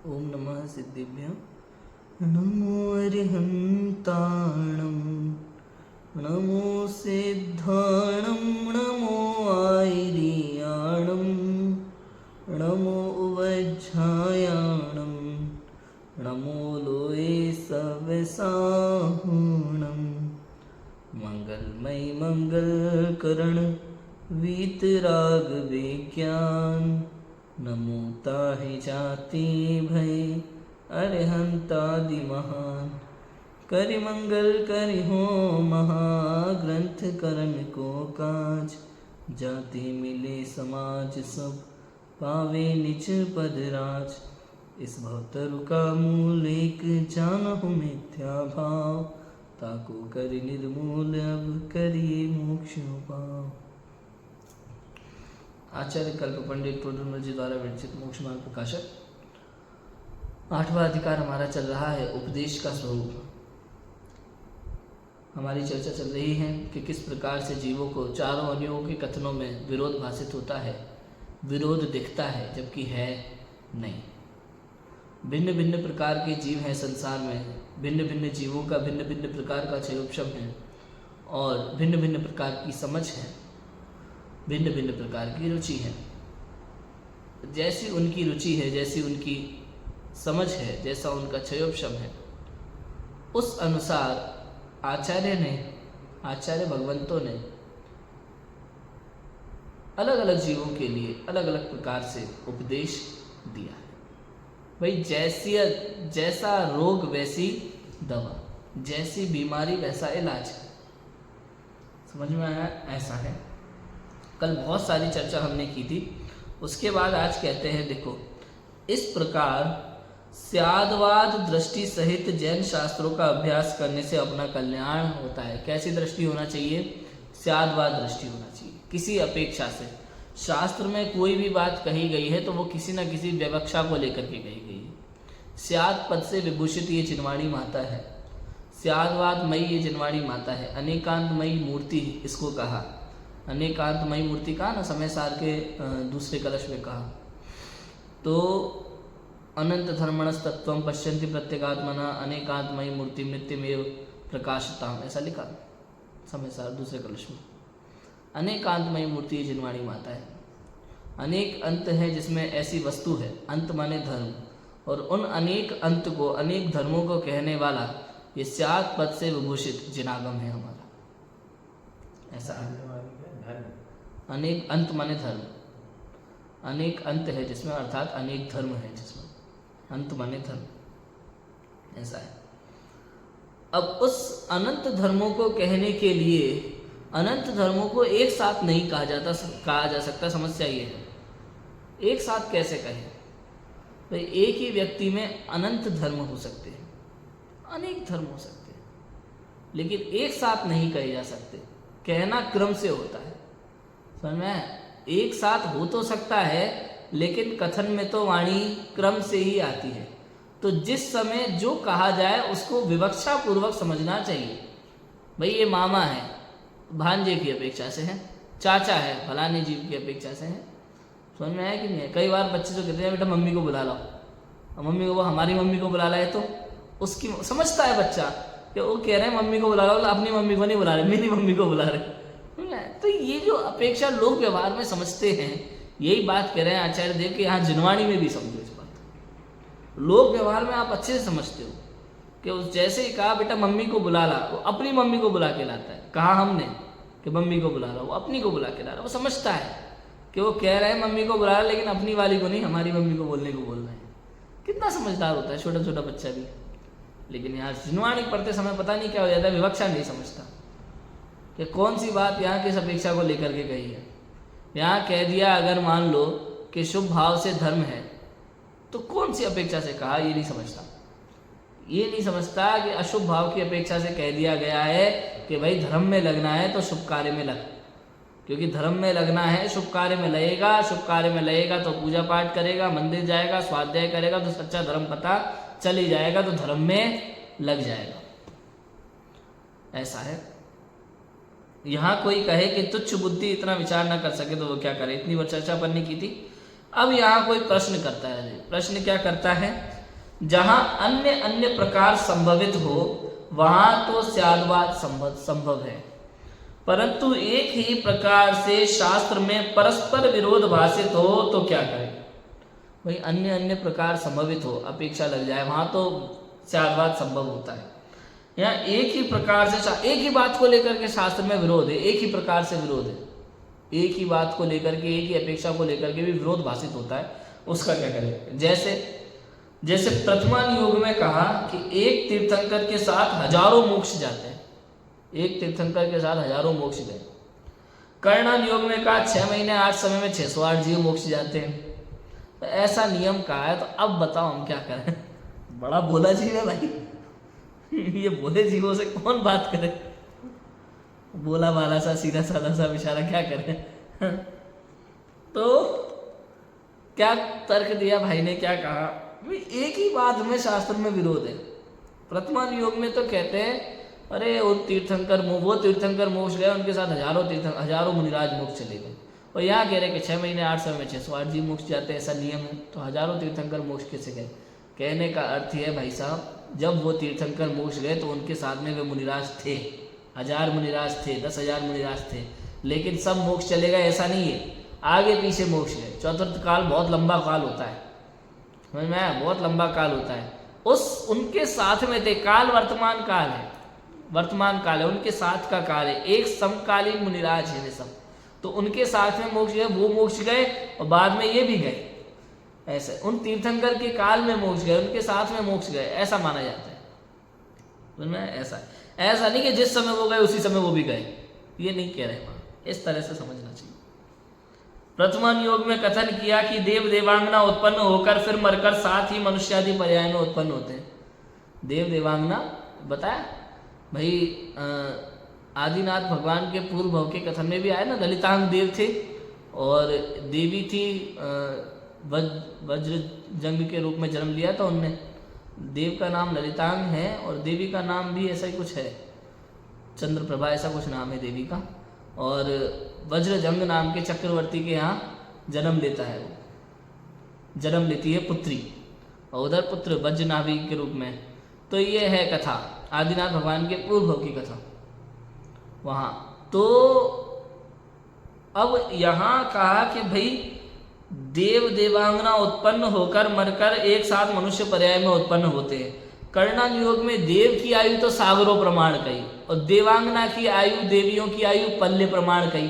ओम नमः सिद्धिभ्यं नमो अरिहन्ताणं नमो सिद्धाणं नमो आयर्याणं नमो उवज्झायाणं नमो लोये सवसाहुणं मंगलमय मंगलकरण वीतराग विज्ञान नमो ताहि जाति भय अरहंतादि महान करि मंगल करि हो महाग्रंथ करण को काज जाति मिले समाज सब पावे निज पद राज इस भवतरु का मूल एक जानहु मिथ्या भाव ताको करि निर्मूल अब करिए मोक्ष पाओ। आचार्य कल्प पंडित टोडरमल जी द्वारा विरचित मोक्ष मार्ग प्रकाशक। 8वां अधिकार हमारा चल रहा है उपदेश का स्वरूप। हमारी चर्चा चल रही है कि किस प्रकार से जीवों को चारों अनुयोगों के कथनों में विरोध भाषित होता है, विरोध दिखता है जबकि है नहीं। भिन्न भिन्न प्रकार के जीव हैं संसार में, भिन्न भिन्न जीवों का भिन्न भिन्न प्रकार का क्षयोपशम है और भिन्न भिन्न प्रकार की समझ है, भिन्न भिन्न प्रकार की रुचि है। जैसी उनकी रुचि है, जैसी उनकी समझ है, जैसा उनका क्षयोपशम है, उस अनुसार आचार्य भगवंतों ने अलग अलग जीवों के लिए अलग अलग प्रकार से उपदेश दिया है। भाई जैसा रोग वैसी दवा, जैसी बीमारी वैसा इलाज। समझ में आया? ऐसा है। कल बहुत सारी चर्चा हमने की थी। उसके बाद आज कहते हैं देखो, इस प्रकार स्यादवाद दृष्टि सहित जैन शास्त्रों का अभ्यास करने से अपना कल्याण होता है। कैसी दृष्टि होना चाहिए? स्यादवाद दृष्टि होना चाहिए। किसी अपेक्षा से शास्त्र में कोई भी बात कही गई है तो वो किसी न किसी विवक्षा को लेकर के कही गई है। स्याद पद से विभूषित ये जिनवाणी माता है, स्यादवादमयी ये जिनवाणी माता है। अनेकांतमयी मूर्ति इसको कहा, अनेकांतमयी मूर्ति कहा ना, समय सार के दूसरे कलश में कहा। तो अनंत धर्मणस तत्वम पश्यन्ति प्रत्यगात्मना अनेकांतमयी मूर्ति नित्यमेव प्रकाशताम, ऐसा लिखा समय सार दूसरे कलश में। अनेकांतमयी मूर्ति ये जिनवाणी माता है। अनेक अंत है जिसमें ऐसी वस्तु है, अंत माने धर्म, और उन अनेक अंत को, अनेक धर्मों को कहने वाला ये स्याद पद से विभूषित जिनागम है हमारा। ऐसा अनेक अंत माने धर्म, अनेक अंत है जिसमें, अर्थात अनेक धर्म है जिसमें, अंत माने धर्म, ऐसा है। अब उस अनंत धर्मों को कहने के लिए अनंत धर्मों को एक साथ नहीं कहा जा सकता। समस्या ये है, एक साथ कैसे कहें? तो एक ही व्यक्ति में अनंत धर्म हो सकते हैं, अनेक धर्म हो सकते हैं, लेकिन एक साथ नहीं कहे जा सकते। कहना क्रम से होता है, समझ में? एक साथ हो तो सकता है लेकिन कथन में तो वाणी क्रम से ही आती है। तो जिस समय जो कहा जाए उसको विवक्षा पूर्वक समझना चाहिए। भाई ये मामा है, भांजे की अपेक्षा से है, चाचा है, फलाने जीव की अपेक्षा से है। समझ में आया कि नहीं है? कई बार बच्चे जो कहते हैं बेटा मम्मी को बुला लाओ, और मम्मी को, वो हमारी मम्मी को बुला लाए तो उसकी समझता है बच्चा कि वो कह रहे हैं मम्मी को बुला लो, अपनी मम्मी को नहीं बुला रहे, मेरी मम्मी को बुला रहे। तो ये जो अपेक्षा लोग व्यवहार में समझते हैं, यही बात कह रहे हैं आचार्य देव कि यहाँ जिनवाणी में भी समझो इस बात। लोग व्यवहार में आप अच्छे से समझते हो कि उस जैसे ही कहा बेटा मम्मी को बुला ला, वो अपनी मम्मी को बुला के लाता है। कहा हमने कि मम्मी को बुला ला, वो अपनी को बुला के ला रहा। वो समझता है कि वो कह रहे हैं मम्मी को बुला ला, लेकिन अपनी वाली को नहीं, हमारी मम्मी को बोलने को बोल रहे हैं। कितना समझदार होता है छोटा छोटा बच्चा भी। लेकिन यहाँ जिनवाणी पढ़ते समय पता नहीं क्या हो जाता है, विवक्षा नहीं समझता कि कौन सी बात यहाँ किस अपेक्षा को लेकर के कही है। यहाँ कह दिया अगर मान लो कि शुभ भाव से धर्म है, तो कौन सी अपेक्षा से कहा, ये नहीं समझता। ये नहीं समझता कि अशुभ भाव की अपेक्षा से कह दिया गया है कि भाई धर्म में लगना है तो शुभ कार्य में लग, क्योंकि धर्म में लगना है, शुभ कार्य में लगेगा, शुभ कार्य में लगेगा तो पूजा पाठ करेगा, मंदिर जाएगा, स्वाध्याय करेगा तो सच्चा धर्म पता चल ही जाएगा, तो धर्म में लग जाएगा। ऐसा है। यहाँ कोई कहे कि तुच्छ बुद्धि इतना विचार ना कर सके तो वो क्या करे? इतनी बार चर्चा पढ़ने की थी। अब यहाँ कोई प्रश्न करता है, प्रश्न क्या करता है, जहां अन्य अन्य प्रकार संभवित हो वहां तो स्याद्वाद संभव है, परंतु एक ही प्रकार से शास्त्र में परस्पर विरोध भाषित हो तो क्या करें। भाई अन्य अन्य प्रकार संभवित हो, अपेक्षा लग जाए, वहां तो स्याद्वाद संभव होता है। यहाँ एक ही प्रकार से एक ही बात को लेकर के शास्त्र में विरोध है, एक ही प्रकार से विरोध है, एक ही बात को लेकर के, एक ही अपेक्षा को लेकर के भी विरोध भाषित होता है, उसका क्या करें। जैसे प्रथमान योग में कहा कि एक तीर्थंकर के साथ हजारों मोक्ष जाते हैं, एक तीर्थंकर के साथ हजारों मोक्ष गए। कर्णन योग में कहा 6 महीने 8 समय में 608 जीव मोक्ष जाते हैं। तो ऐसा नियम कहा है, तो अब बताओ हम क्या करें। बड़ा भोला जीव है भाई, ये भोले जीवों से कौन बात करे, बोला बाला सा सीधा साधा सा बेचारा क्या करे। तो क्या तर्क दिया भाई ने, क्या कहा, एक ही बात में शास्त्र में विरोध है। प्रथमान योग में तो कहते हैं अरे वो तीर्थंकर मोक्ष गए, उनके साथ हजारों मुनिराज मोक्ष चले गए, और यहाँ कह रहे कि 6 महीने 8 समय में 608 जीव मोक्ष जाते हैं, ऐसा नियम है, तो हजारों तीर्थंकर मोक्ष कैसे गए। कहने का अर्थ है भाई साहब, जब वो तीर्थंकर मोक्ष गए तो उनके साथ में वे मुनिराज थे, 1000 मुनिराज थे, 10,000 मुनिराज थे, लेकिन सब मोक्ष चले गए ऐसा नहीं है, आगे पीछे मोक्ष गए। चतुर्थ काल बहुत लंबा काल होता है, समझ में आया, बहुत लंबा काल होता है। उनके साथ में थे, काल वर्तमान काल है, उनके साथ का काल है, एक समकालीन मुनिराज है वे सब, तो उनके साथ में मोक्ष गए, वो मोक्ष गए और बाद में ये भी गए, ऐसे उन तीर्थंकर के काल में मोक्ष गए, उनके साथ में मोक्ष गए, ऐसा माना जाता है। समझ में, ऐसा नहीं कि जिस समय वो गए उसी समय वो भी गए, ये नहीं कह रहे वहां, इस तरह से समझना चाहिए। प्रथमान योग में कथन किया कि देव देवांगना उत्पन्न होकर फिर मरकर साथ ही मनुष्यादि पर्याय में उत्पन्न होते हैं। देव देवांगना बताया भाई, आदिनाथ भगवान के पूर्व भव के कथन में भी आया ना, ललितांग देव थे और देवी थी, वज्र जंग के रूप में जन्म लिया था उनने। देव का नाम ललितांग है और देवी का नाम भी ऐसा ही कुछ है, चंद्रप्रभा ऐसा कुछ नाम है देवी का, और वज्रजंग नाम के चक्रवर्ती के यहाँ जन्म लेता है, वो जन्म लेती है पुत्री, और उधर पुत्र वज्रनाभि के रूप में। तो ये है कथा, आदिनाथ भगवान के पूर्व की कथा वहाँ। तो अब यहाँ कहा कि भाई देव देवांगना उत्पन्न होकर मरकर एक साथ मनुष्य पर्याय में उत्पन्न होते हैं। कर्णन योग में देव की आयु तो सागरों प्रमाण कही, और देवांगना की आयु, देवियों की आयु पल्ले प्रमाण कही,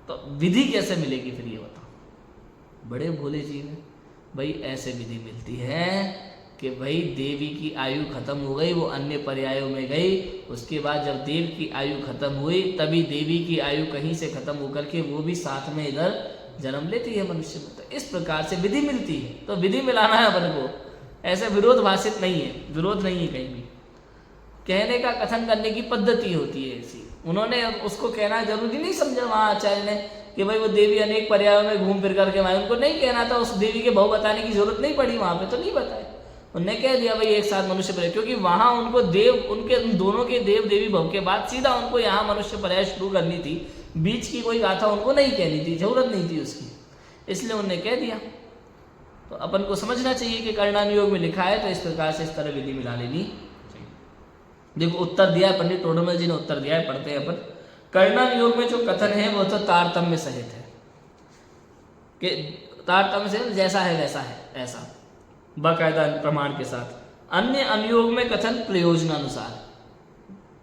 तो विधि कैसे मिलेगी फिर ये बताओ। बड़े भोले जी ने भाई ऐसे विधि मिलती है कि भाई देवी की आयु खत्म हो गई, वो अन्य पर्यायों में गई, उसके बाद जब देव की आयु खत्म हुई तभी देवी की आयु कहीं से खत्म होकर के वो भी साथ में इधर जन्म लेती है मनुष्य में। तो इस प्रकार से विधि मिलती है, तो विधि मिलाना है अपन को, ऐसे विरोध भाषित नहीं है, विरोध नहीं है कहीं भी। कहने का कथन करने की पद्धति होती है ऐसी, उन्होंने उसको कहना जरूरी नहीं समझा वहाँ आचार्य ने कि भाई वो देवी अनेक पर्यायों में घूम फिर करके आए, उनको नहीं कहना था, उस देवी के भाव बताने की जरूरत नहीं पड़ी, वहाँ पे तो नहीं बताए, उन्होंने कह दिया भाई एक साथ मनुष्य पर्याय, क्योंकि वहां उनको देव, उनके दोनों के देव देवी भव के बाद सीधा उनको यहाँ मनुष्य पर्याय शुरू करनी थी, बीच की कोई गाथा उनको नहीं कहनी थी, जरूरत नहीं थी उसकी, इसलिए उन्होंने कह दिया। तो अपन को समझना चाहिए कि कर्णन योग में लिखा है, तो इस प्रकार से इस तरह विधि मिला लेनी चाहिए। देखो उत्तर दिया है पंडित टोडरमल जी ने, उत्तर दिया है, पढ़ते हैं अपन। कर्णन योग में जो कथन है वो तो तारतम्य सहित है, कि तारतम्य से जैसा है वैसा है, ऐसा बाकायदा प्रमाण के साथ। अन्य अनुयोग में कथन प्रयोजनानुसार,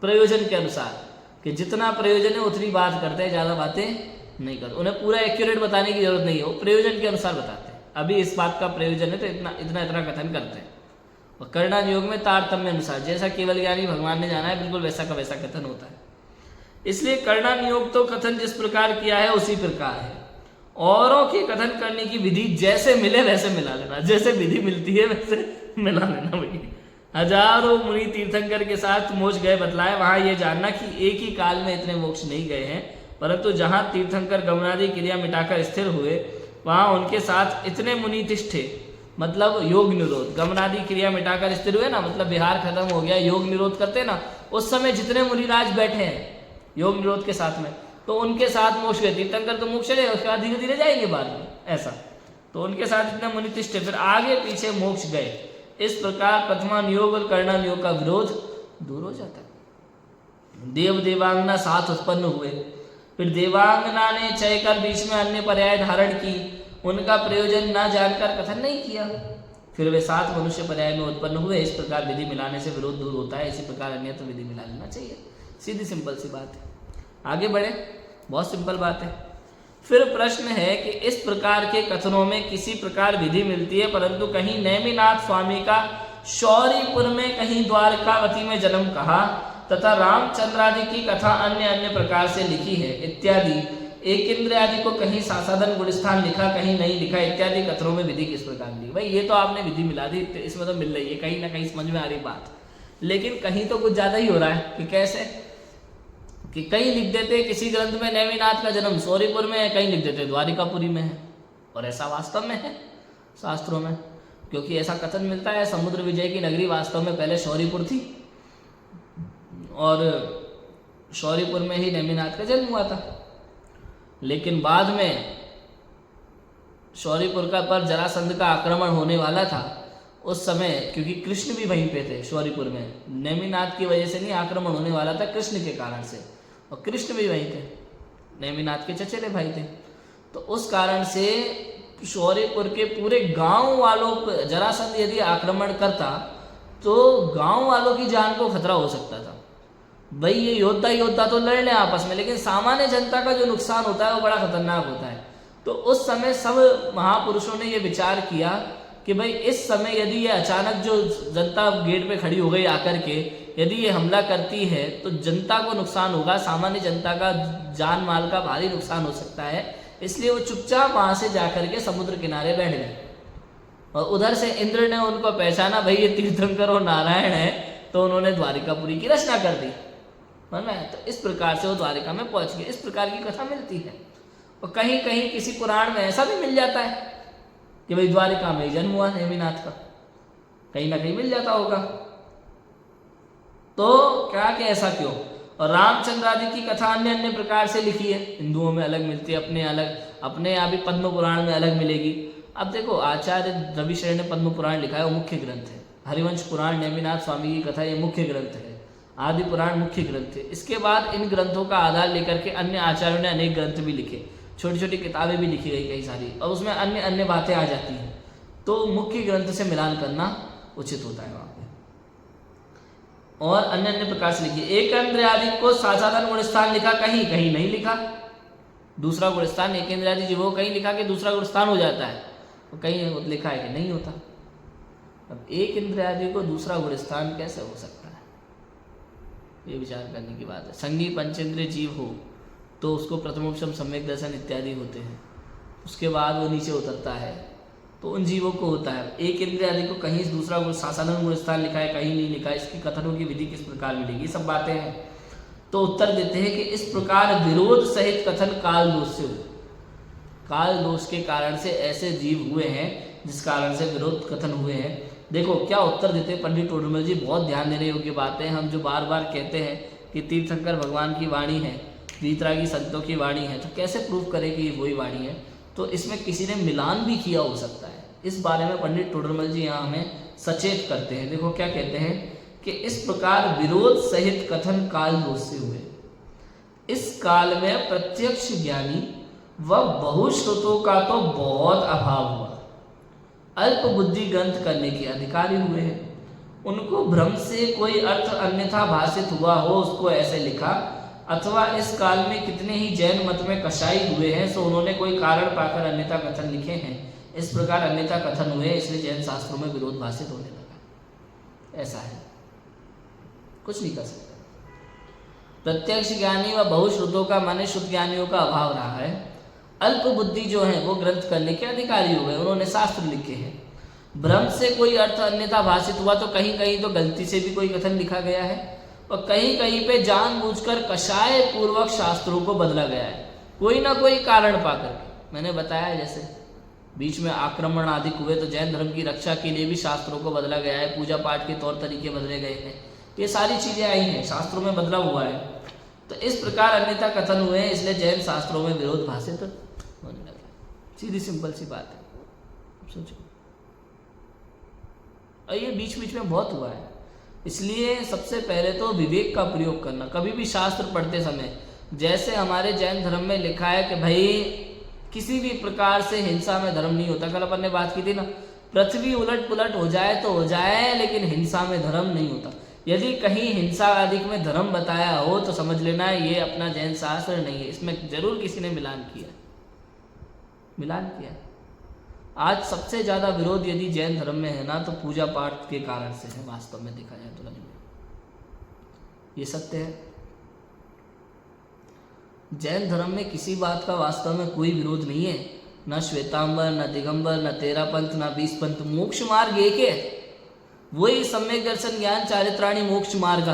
प्रयोजन के अनुसार, कि जितना प्रयोजन है उतनी बात करते हैं, ज्यादा बातें नहीं करते, उन्हें पूरा एक्यूरेट बताने की जरूरत नहीं है, वो प्रयोजन के अनुसार बताते हैं, अभी इस बात का प्रयोजन है तो इतना इतना कथन करते हैं। और कर्णन योग में तारतम्य अनुसार, जैसा केवल ज्ञानी भगवान ने जाना है बिल्कुल वैसा का वैसा कथन होता है। इसलिए कर्णन योग तो कथन जिस प्रकार किया है उसी प्रकार है, औरों के कथन करने की विधि जैसे मिले वैसे मिला लेना, जैसे विधि मिलती है वैसे मिला लेना भाई। हजारों मुनि तीर्थंकर के साथ मोक्ष गए बतलाए, वहां ये जानना कि एक ही काल में इतने मोक्ष नहीं गए हैं, परंतु जहां तीर्थंकर गमनादि क्रिया मिटाकर स्थिर हुए वहां उनके साथ इतने मुनि तिष्ठे, मतलब योग निरोध, गमनादि क्रिया मिटाकर स्थिर हुए ना, मतलब विहार खत्म हो गया, योग निरोध करते ना, उस समय जितने मुनिराज बैठे हैं योग निरोध के साथ में, तो उनके साथ मोक्ष गए। तीर्थंकर तो मोक्ष गए, उसके बाद धीरे धीरे जाएंगे बाद में, ऐसा। तो उनके साथ इतने मुनि तिष्ठे, फिर आगे पीछे मोक्ष गए। इस प्रकार प्रथमानुयोग और कर्णानुयोग का विरोध दूर हो जाता है। देव देवांगना साथ उत्पन्न हुए, फिर देवांगना ने चय कर बीच में अन्य पर्याय धारण की, उनका प्रयोजन न जानकर कथन नहीं किया, फिर वे सात मनुष्य पर्याय में उत्पन्न हुए। इस प्रकार विधि मिलाने से विरोध दूर होता है, इसी प्रकार अन्यत्र विधि मिला लेना चाहिए। सीधी सिंपल सी बात है। आगे बढ़े, बहुत सिंपल बात है। फिर प्रश्न है कि इस प्रकार के कथनों में किसी प्रकार विधि मिलती है, परंतु कहीं नेमिनाथ स्वामी का शौरीपुर में, कहीं द्वारकावती में जन्म कहा, तथा रामचंद्रादि की कथा अन्य अन्य प्रकार से लिखी है इत्यादि। एक इंद्र आदि को कहीं सासाधन गुणस्थान लिखा, कहीं नहीं लिखा इत्यादि कथनों में विधि किस प्रकार मिली। भाई ये तो आपने विधि मिला दी, इसमें तो मिल रही है, कहीं ना कहीं समझ में आ रही बात, लेकिन कहीं तो कुछ ज्यादा ही हो रहा है। कि कैसे, कि कहीं लिख देते किसी ग्रंथ में नेमिनाथ का जन्म शौरीपुर में है, कहीं लिख देते द्वारिकापुरी में है, और ऐसा वास्तव में है शास्त्रों में, क्योंकि ऐसा कथन मिलता है समुद्र विजय की नगरी वास्तव में पहले शौरीपुर थी, और शौरीपुर में ही नेमिनाथ का जन्म हुआ था। लेकिन बाद में शौरीपुर का पर जरासंध का आक्रमण होने वाला था, उस समय क्योंकि कृष्ण भी वहीं पे थे शौरीपुर में, नेमिनाथ की वजह से नहीं, आक्रमण होने वाला था कृष्ण के कारण से, और कृष्ण भी वहीं थे, नेमिनाथ के चचेरे भाई थे। तो उस कारण से शौरीपुर के पूरे गांव वालों पर जरासंध यदि आक्रमण करता तो गांव वालों की जान को खतरा हो सकता था। भाई ये योद्धा तो लड़ लें आपस में, लेकिन सामान्य जनता का जो नुकसान होता है वो बड़ा खतरनाक होता है। तो उस समय सब महापुरुषों ने ये विचार किया कि भाई इस समय यदि ये अचानक जो जनता गेट पे खड़ी हो गई आकर के, यदि ये हमला करती है तो जनता को नुकसान होगा, सामान्य जनता का जान माल का भारी नुकसान हो सकता है। इसलिए वो चुपचाप वहां से जाकर के समुद्र किनारे बैठ गए, और उधर से इंद्र ने उनको पहचाना, भाई ये तीर्थंकर और नारायण है, तो उन्होंने द्वारिकापुरी की रचना कर दी। तो इस प्रकार से वो द्वारिका में पहुंच गए। इस प्रकार की कथा मिलती है, और कहीं कहीं किसी पुराण में ऐसा भी मिल जाता है कि भाई द्वारिका में जन्म हुआ नेमिनाथ का, कहीं ना कहीं मिल जाता होगा। तो क्या कि ऐसा क्यों? और रामचंद्र आदि की कथा अन्य अन्य प्रकार से लिखी है, हिंदुओं में अलग मिलती है, अपने अलग, अपने यहाँ भी पद्म पुराण में अलग मिलेगी। अब देखो आचार्य रविशरण ने पद्म पुराण लिखा है, वो मुख्य ग्रंथ है। हरिवंश पुराण, नेमिनाथ स्वामी की कथा, ये मुख्य ग्रंथ है। आदि पुराण मुख्य ग्रंथ है। इसके बाद इन ग्रंथों का आधार लेकर के अन्य आचार्यों ने अनेक ग्रंथ भी लिखे, छोटी छोटी किताबें भी लिखी गई कई सारी, और उसमें अन्य अन्य बातें आ जाती हैं। तो मुख्य ग्रंथ से मिलान करना उचित होता है वहाँ पे। और अन्य अन्य प्रकार से लिखी। एक इंद्र आदि को साधारण गुणस्थान लिखा, कहीं कहीं नहीं लिखा। दूसरा गुणस्थान एक इंद्र आदि जीवो कहीं लिखा कि दूसरा गुणस्थान हो जाता है, तो कहीं लिखा है कि नहीं होता। अब एक इंद्र आदि को दूसरा गुणस्थान कैसे हो सकता है, ये विचार करने की बात है। संगी पंचेंद्रिय जीव हो तो उसको प्रथमोपशम सम्यक दर्शन इत्यादि होते हैं, उसके बाद वो नीचे उतरता है, तो उन जीवों को होता है। एक इंद्रिय आदि को कहीं दूसरा साधारण गुणस्थान लिखा है, कहीं नहीं लिखा है, इसकी कथनों की विधि किस प्रकार मिलेगी, सब बातें हैं। तो उत्तर देते हैं कि इस प्रकार विरोध सहित कथन काल दोष से हुए। काल दोष के कारण से ऐसे जीव हुए हैं जिस कारण से विरोध कथन हुए हैं। देखो क्या उत्तर देते हैं पंडित टोडरमल जी, बहुत ध्यान देने योग्य बात है। हम जो बार बार कहते हैं कि तीर्थंकर भगवान की वाणी है, वीतरागी संतों की वाणी है, तो कैसे प्रूव करें कि ये वही वाणी है? तो इसमें किसी ने मिलान भी किया हो सकता है। इस बारे में पंडित टोडरमल जी यहाँ हमें सचेत करते हैं। देखो क्या कहते हैं कि इस प्रकार विरोध सहित कथन काल दोष से हुए। इस काल में प्रत्यक्ष ज्ञानी व बहुश्रुतों का तो बहुत अभाव हुआ, अल्प बुद्धि ग्रंथ करने के अधिकारी हुए हैं। उनको भ्रम से कोई अर्थ अन्यथा भाषित हुआ हो, उसको ऐसे लिखा, अथवा इस काल में कितने ही जैन मत में कषाई हुए हैं, सो उन्होंने कोई कारण पाकर अन्यथा कथन लिखे हैं। इस प्रकार अन्यथा कथन हुए, इसलिए जैन शास्त्रों में विरोध भाषित होने लगा। ऐसा है, कुछ नहीं कर सकते। प्रत्यक्ष ज्ञानी व बहुश्रुतों का माने शुद्ध ज्ञानियों का अभाव रहा है। अल्प बुद्धि जो है वो ग्रंथ करने के अधिकारी हो गए, उन्होंने शास्त्र लिखे हैं। भ्रम से कोई अर्थ अन्यथा भाषित हुआ, तो कहीं कहीं तो गलती से भी कोई कथन लिखा गया है, और कहीं कहीं पे जानबूझकर कषाय पूर्वक शास्त्रों को बदला गया है, कोई ना कोई कारण पाकर के। मैंने बताया जैसे बीच में आक्रमण आदि हुए तो जैन धर्म की रक्षा के लिए भी शास्त्रों को बदला गया है, पूजा पाठ के तौर तरीके बदले गए हैं, ये सारी चीजें आई हैं, शास्त्रों में बदलाव हुआ है। तो इस प्रकार अन्यथा कथन हुए, इसलिए जैन शास्त्रों में विरोध भाषित होने लगा। सीधी सिंपल सी बात है, सोचो। और ये बीच बीच में बहुत हुआ है। इसलिए सबसे पहले तो विवेक का प्रयोग करना, कभी भी शास्त्र पढ़ते समय, जैसे हमारे जैन धर्म में लिखा है कि भाई किसी भी प्रकार से हिंसा में धर्म नहीं होता। कल अपन ने बात की थी ना, पृथ्वी उलट पुलट हो जाए तो हो जाए, लेकिन हिंसा में धर्म नहीं होता। यदि कहीं हिंसा आदि में धर्म बताया हो तो समझ लेना ये अपना जैन शास्त्र नहीं है, इसमें जरूर किसी ने मिलान किया। आज सबसे ज्यादा विरोध यदि जैन धर्म में है ना, तो पूजा पाठ के कारण से है, वास्तव में देखा जाए तो। ये सत्य है। जैन धर्म में किसी बात का वास्तव में कोई विरोध नहीं है, न श्वेतांबर, न दिगंबर, न तेरापंथ, न 20 पंथ। मोक्ष मार्ग एक है, वही सम्यक दर्शन ज्ञान चारित्राणी मोक्ष मार्ग,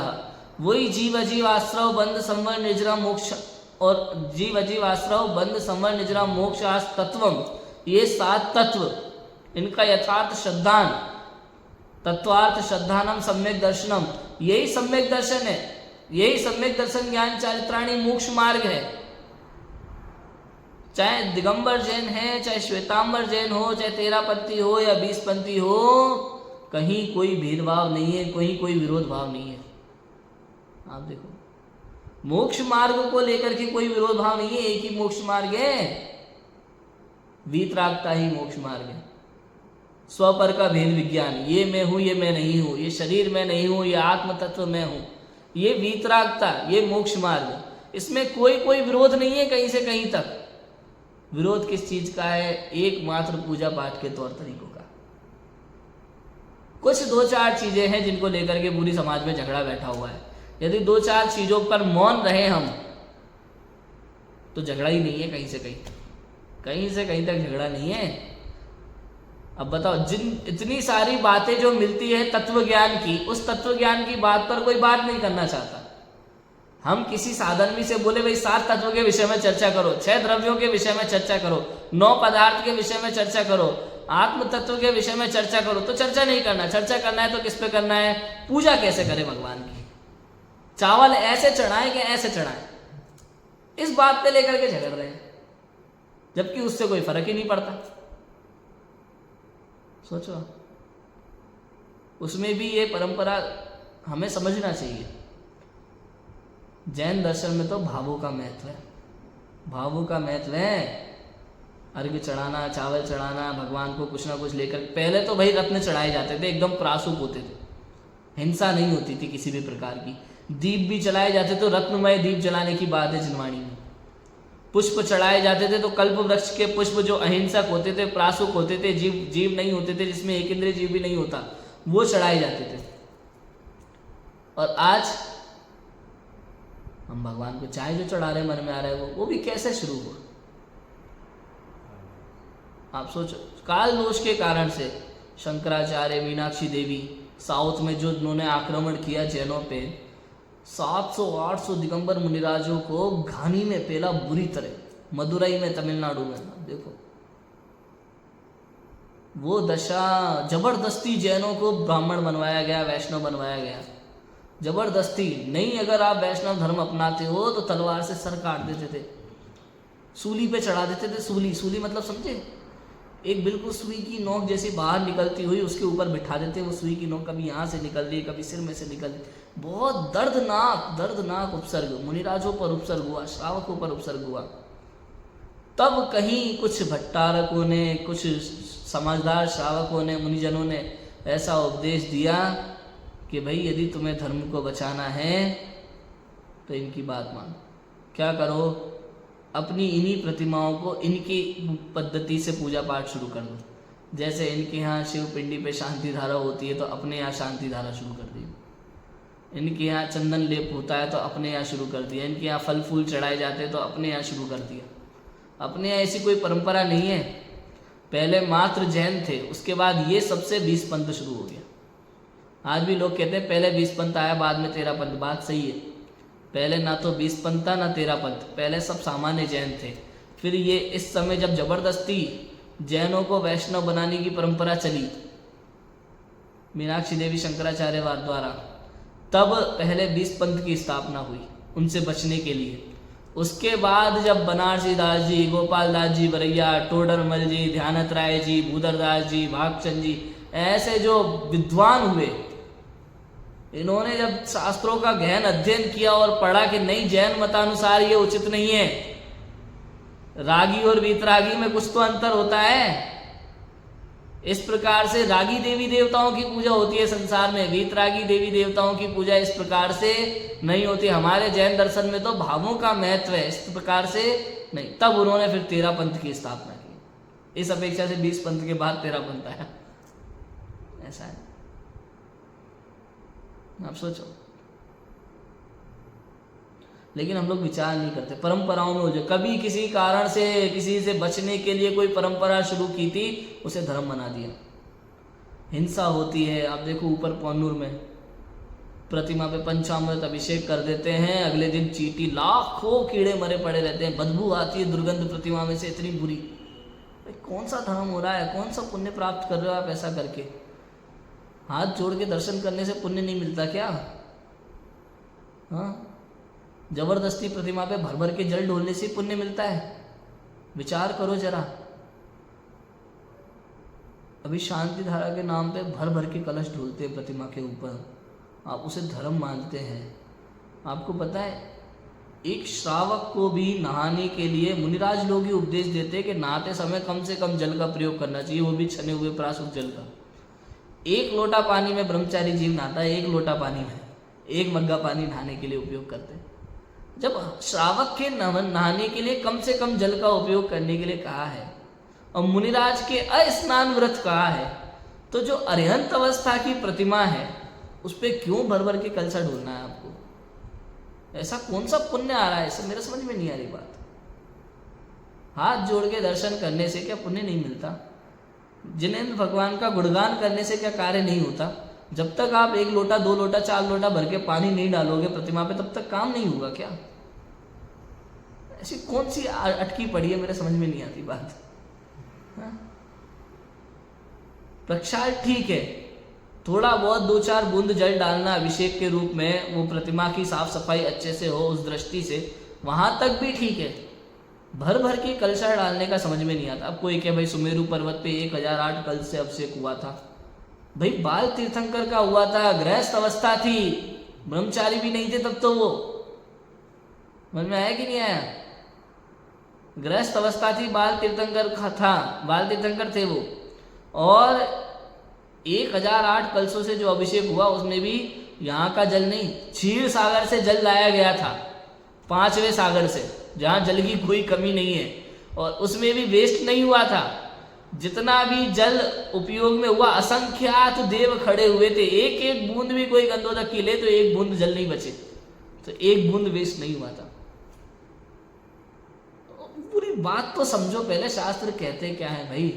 वही जीव अजीव आश्रव बंध संवर निर्जरा मोक्ष, और जीव अजीव आश्रव बंध संवर निर्जरा मोक्ष तत्वम। ये 7 तत्व, इनका यथार्थ श्रद्धान, तत्वार्थ श्रद्धानम सम्यक दर्शनम, यही सम्यक दर्शन है, यही सम्यक दर्शन ज्ञान चारित्राणी मोक्ष मार्ग है। चाहे दिगंबर जैन है, चाहे श्वेतांबर जैन हो, चाहे तेरापंथी हो या 20 पंथी हो, कहीं कोई भेदभाव नहीं है, कहीं कोई विरोध भाव नहीं है। आप देखो, मोक्ष मार्ग को लेकर के कोई विरोध भाव नहीं है, एक ही मोक्ष मार्ग है, वीतरागता ही मोक्ष मार्ग है। स्वपर का भेद विज्ञान, ये मैं हूं, ये मैं नहीं हूं, ये शरीर में नहीं हूं, ये आत्म तत्व मैं हूं, ये वीतरागता, ये मोक्ष मार्ग। इसमें कोई विरोध नहीं है कहीं से कहीं तक। विरोध किस चीज का है? एकमात्र पूजा पाठ के तौर तरीकों का। कुछ 2-4 चीजें हैं जिनको लेकर के पूरी समाज में झगड़ा बैठा हुआ है। यदि 2-4 चीजों पर मौन रहे हम, तो झगड़ा ही नहीं है कहीं से कहीं, कहीं से कहीं तक झगड़ा नहीं है। अब बताओ, इतनी सारी बातें जो मिलती है तत्व ज्ञान की, उस तत्व ज्ञान की बात पर कोई बात नहीं करना चाहता। हम किसी साधन भी से बोले भाई 7 तत्व के विषय में चर्चा करो, 6 द्रव्यों के विषय में चर्चा करो, 9 पदार्थ के विषय में चर्चा करो, आत्म तत्व के विषय में चर्चा करो, तो चर्चा नहीं करना। चर्चा करना है तो किस पे करना है? पूजा कैसे करें भगवान की, चावल ऐसे चढ़ाए कि ऐसे चढ़ाए, इस बात पे लेकर के झगड़ रहे हैं, जबकि उससे कोई फर्क ही नहीं पड़ता। सोचो, उसमें भी ये परंपरा हमें समझना चाहिए। जैन दर्शन में तो भावों का महत्व है, भावों का महत्व है। अर्घ्य चढ़ाना, चावल चढ़ाना, भगवान को कुछ ना कुछ लेकर। पहले तो भाई रत्न चढ़ाए जाते थे, एकदम प्रासूप होते थे, हिंसा नहीं होती थी किसी भी प्रकार की। दीप भी चलाए जाते तो रत्नमय दीप जलाने की बात है जिनवाणी में। पुष्प चढ़ाए जाते थे तो कल्प वृक्ष के पुष्प जो अहिंसक होते थे, प्रासूक होते थे, जीव नहीं होते थे, जिसमें एक इंद्रिय जीव भी नहीं होता, वो चढ़ाए जाते थे। और आज हम भगवान को चाहे जो चढ़ा रहे, मन में आ रहा है वो भी कैसे शुरू हुआ? आप सोचो, काल दोष के कारण से शंकराचार्य, मीनाक्षी देवी, साउथ में जो उन्होंने आक्रमण किया जैनों पे, 700-800 दिगंबर मुनिराजों को घानी में पेला बुरी तरह, मदुरई में, तमिलनाडु में। देखो वो दशा, जबरदस्ती जैनों को ब्राह्मण बनवाया गया, वैष्णव बनवाया गया, जबरदस्ती। नहीं, अगर आप वैष्णव धर्म अपनाते हो तो तलवार से सर काट देते थे, सूली पे चढ़ा देते थे। सूली मतलब समझे? एक बिल्कुल सुई की नोक जैसी बाहर निकलती हुई, उसके ऊपर बिठा देते। वो सुई की नोक कभी यहाँ से निकल रही, कभी सिर में से निकल रही। बहुत दर्दनाक उपसर्ग मुनिराजों पर उपसर्ग हुआ, श्रावकों पर उपसर्ग हुआ। तब कहीं कुछ भट्टारकों ने, कुछ समझदार श्रावकों ने, मुनिजनों ने ऐसा उपदेश दिया कि भाई यदि तुम्हें धर्म को बचाना है तो इनकी बात मानो। क्या करो? अपनी इन्हीं प्रतिमाओं को इनकी पद्धति से पूजा पाठ शुरू कर दो। जैसे इनके यहाँ शिव पिंडी पे शांति धारा होती है तो अपने यहाँ शांति धारा शुरू कर दी। इनके यहाँ चंदन लेप होता है तो अपने यहाँ शुरू कर दिया। इनके यहाँ फल फूल चढ़ाए जाते हैं तो अपने यहाँ शुरू कर दिया। अपने यहाँ ऐसी कोई परंपरा नहीं है। पहले मात्र जैन थे, उसके बाद ये सबसे 20 पंथ शुरू हो गया। आज भी लोग कहते हैं पहले 20 पंथ आया, बाद में 13 पंथ। बात सही है, पहले ना तो 20 पंथ था ना 13 पंथ, पहले सब सामान्य जैन थे। फिर ये इस समय जब जबरदस्ती जैनों को वैष्णव बनाने की परंपरा चली मीनाक्षी देवी शंकराचार्य द्वारा, तब पहले 20 पंथ की स्थापना हुई। उनसे बचने के लिए। उसके बाद जब बनारसी दास जी, गोपाल दास जी बरैया, टोडरमल जी, ध्यानत राय जी, भूदरदास जी, भागचंद जी, ऐसे जो विद्वान हुए, इन्होंने जब शास्त्रों का गहन अध्ययन किया और पढ़ा कि नहीं, जैन मतानुसार ये उचित नहीं है, रागी और वीतरागी में कुछ तो अंतर होता है। इस प्रकार से रागी देवी देवताओं की पूजा होती है संसार में, वीतरागी देवी देवताओं की पूजा इस प्रकार से नहीं होती। हमारे जैन दर्शन में तो भावों का महत्व है, इस प्रकार से नहीं। तब उन्होंने फिर 13 पंथ की स्थापना की। इस अपेक्षा से 20 पंथ के बाद 13 पंथ आया। ऐसा है, आप सोचो। लेकिन हम लोग विचार नहीं करते, परंपराओं में उलझे। कभी किसी कारण से किसी से बचने के लिए कोई परंपरा शुरू की थी, उसे धर्म बना दिया। हिंसा होती है, आप देखो ऊपर पौनूर में प्रतिमा पे पंचामृत अभिषेक कर देते हैं, अगले दिन चींटी, लाखों कीड़े मरे पड़े रहते हैं, बदबू आती है दुर्गंध प्रतिमा में से इतनी बुरी। कौन सा धर्म हो रहा है, कौन सा पुण्य प्राप्त कर रहे हो आप ऐसा करके? हाथ जोड़ के दर्शन करने से पुण्य नहीं मिलता क्या? हाँ, जबरदस्ती प्रतिमा पे भर भर के जल ढोलने से पुण्य मिलता है? विचार करो जरा। अभी शांति धारा के नाम पे भर भर के कलश ढोलते हैं प्रतिमा के ऊपर, आप उसे धर्म मानते हैं। आपको पता है, एक श्रावक को भी नहाने के लिए मुनिराज लोग ही उपदेश देते हैं कि नहाते समय कम से कम जल का प्रयोग करना चाहिए, वो भी छने हुए प्राशुद्ध जल का। 1 लोटा पानी में ब्रह्मचारी जीव नहाता है, 1 लोटा पानी में 1 मग्गा पानी नहाने के लिए उपयोग करते हैं। जब श्रावक के नहाने के लिए कम से कम जल का उपयोग करने के लिए कहा है और मुनिराज के अस्नान व्रत कहा है, तो जो अरिहंत अवस्था की प्रतिमा है उस पर क्यों भर भर के कलसा ढोलना है आपको? ऐसा कौन सा पुण्य आ रहा है? इससे मेरे समझ में नहीं आ रही बात। हाथ जोड़ के दर्शन करने से क्या पुण्य नहीं मिलता? जिनेंद्र भगवान का गुणगान करने से क्या कार्य नहीं होता? जब तक आप 1 लोटा 2 लोटा 4 लोटा भर के पानी नहीं डालोगे प्रतिमा पे, तब तक काम नहीं होगा क्या? ऐसी कौन सी अटकी पड़ी है, मेरे समझ में नहीं आती बात। प्रक्षाल ठीक है, थोड़ा बहुत 2-4 बूंद जल डालना अभिषेक के रूप में, वो प्रतिमा की साफ सफाई अच्छे से हो उस दृष्टि से, वहां तक भी ठीक है। भर भर के कलशा डालने का समझ में नहीं आता। अब कोई क्या भाई सुमेरु पर्वत पे 1008 कलश से अभिषेक हुआ था, भाई बाल तीर्थंकर का हुआ था, गृहस्थ अवस्था थी, ब्रह्मचारी भी नहीं थे तब तो। वो समझ में आया कि नहीं आया? गृहस्थ अवस्था थी, बाल तीर्थंकर का था, बाल तीर्थंकर थे वो। और 1008 कलशों से जो अभिषेक हुआ उसमें भी यहाँ का जल नहीं, क्षीर सागर से जल लाया गया था, 5वें सागर से, जहाँ जल की कोई कमी नहीं है, और उसमें भी वेस्ट नहीं हुआ था। जितना भी जल उपयोग में हुआ, असंख्यात देव खड़े हुए थे, एक एक बूंद भी कोई गंधोदक की ले तो 1 बूंद जल नहीं बचे, तो 1 बूंद वेस्ट नहीं हुआ था। पूरी बात तो समझो पहले, शास्त्र कहते क्या है भाई,